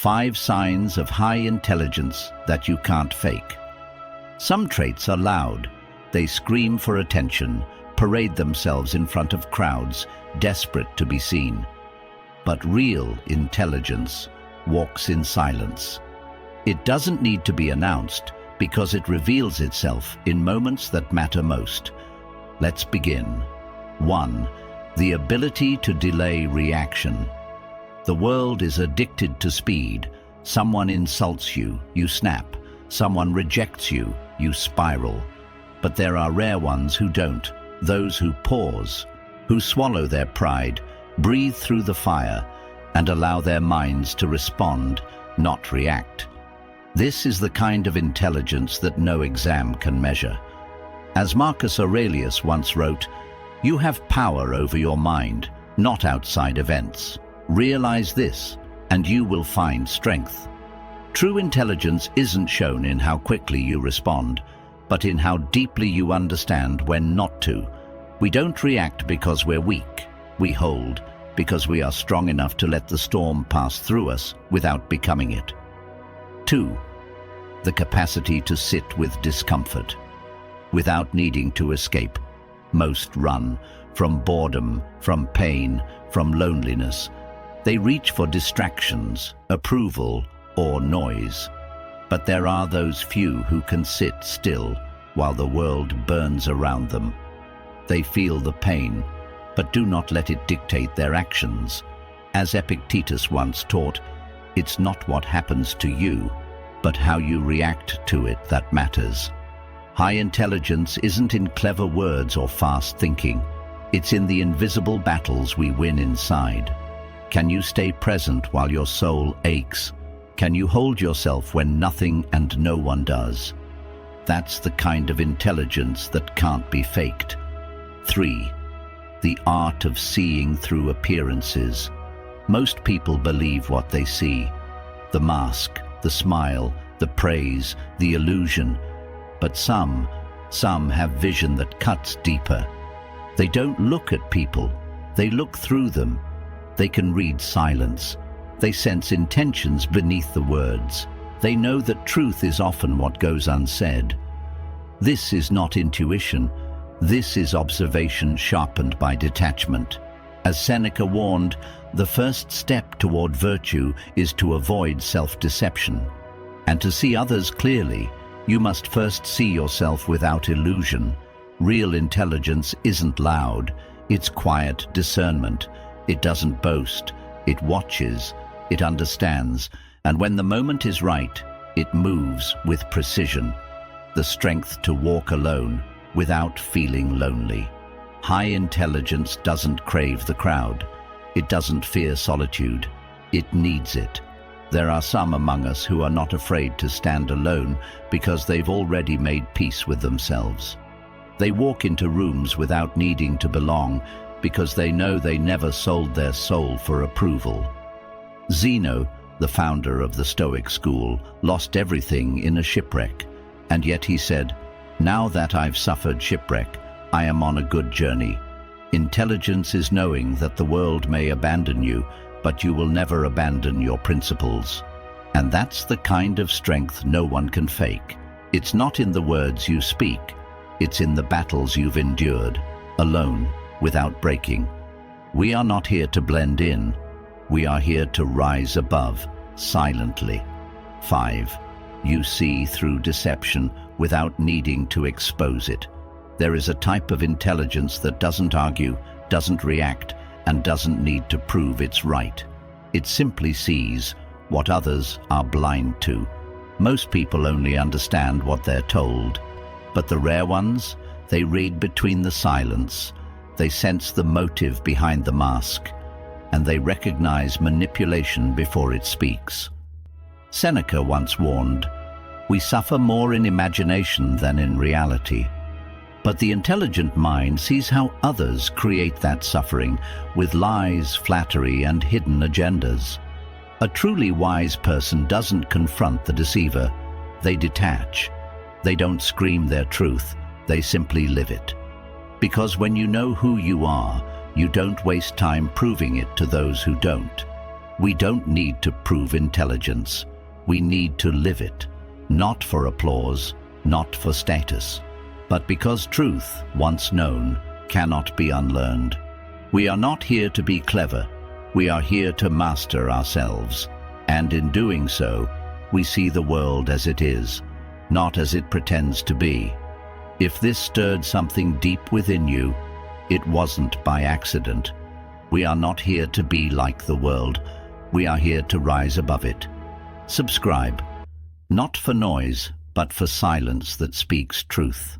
5 signs of high intelligence that you can't fake. Some traits are loud. They scream for attention, parade themselves in front of crowds, desperate to be seen. But real intelligence walks in silence. It doesn't need to be announced because it reveals itself in moments that matter most. Let's begin. 1. The ability to delay reaction. The world is addicted to speed. Someone insults you, you snap. Someone rejects you, you spiral. But there are rare ones who don't. Those who pause, who swallow their pride, breathe through the fire, and allow their minds to respond, not react. This is the kind of intelligence that no exam can measure. As Marcus Aurelius once wrote, "You have power over your mind, not outside events. Realize this, and you will find strength." True intelligence isn't shown in how quickly you respond, but in how deeply you understand when not to. We don't react because we're weak. We hold because we are strong enough to let the storm pass through us without becoming it. 2. The capacity to sit with discomfort without needing to escape. Most run from boredom, from pain, from loneliness. They reach for distractions, approval, or noise. But there are those few who can sit still while the world burns around them. They feel the pain, but do not let it dictate their actions. As Epictetus once taught, it's not what happens to you, but how you react to it that matters. High intelligence isn't in clever words or fast thinking. It's in the invisible battles we win inside. Can you stay present while your soul aches? Can you hold yourself when nothing and no one does? That's the kind of intelligence that can't be faked. 3. The art of seeing through appearances. Most people believe what they see. The mask, the smile, the praise, the illusion. But some have vision that cuts deeper. They don't look at people, they look through them. They can read silence. They sense intentions beneath the words. They know that truth is often what goes unsaid. This is not intuition. This is observation sharpened by detachment. As Seneca warned, the first step toward virtue is to avoid self-deception. And to see others clearly, you must first see yourself without illusion. Real intelligence isn't loud. It's quiet discernment. It doesn't boast. It watches. It understands. And when the moment is right, it moves with precision. The strength to walk alone without feeling lonely. High intelligence doesn't crave the crowd. It doesn't fear solitude. It needs it. There are some among us who are not afraid to stand alone because they've already made peace with themselves. They walk into rooms without needing to belong because they know they never sold their soul for approval. Zeno, the founder of the Stoic school, lost everything in a shipwreck, and yet he said, "Now that I've suffered shipwreck, I am on a good journey." Intelligence is knowing that the world may abandon you, but you will never abandon your principles. And that's the kind of strength no one can fake. It's not in the words you speak, it's in the battles you've endured, alone, without breaking. We are not here to blend in. We are here to rise above, silently. 5. You see through deception without needing to expose it. There is a type of intelligence that doesn't argue, doesn't react, and doesn't need to prove it's right. It simply sees what others are blind to. Most people only understand what they're told, but the rare ones, they read between the silence. They sense the motive behind the mask, and they recognize manipulation before it speaks. Seneca once warned, "We suffer more in imagination than in reality." But the intelligent mind sees how others create that suffering with lies, flattery, and hidden agendas. A truly wise person doesn't confront the deceiver. They detach. They don't scream their truth. They simply live it. Because when you know who you are, you don't waste time proving it to those who don't. We don't need to prove intelligence. We need to live it, not for applause, not for status, but because truth, once known, cannot be unlearned. We are not here to be clever. We are here to master ourselves, and in doing so, we see the world as it is, not as it pretends to be. If this stirred something deep within you, it wasn't by accident. We are not here to be like the world. We are here to rise above it. Subscribe, not for noise, but for silence that speaks truth.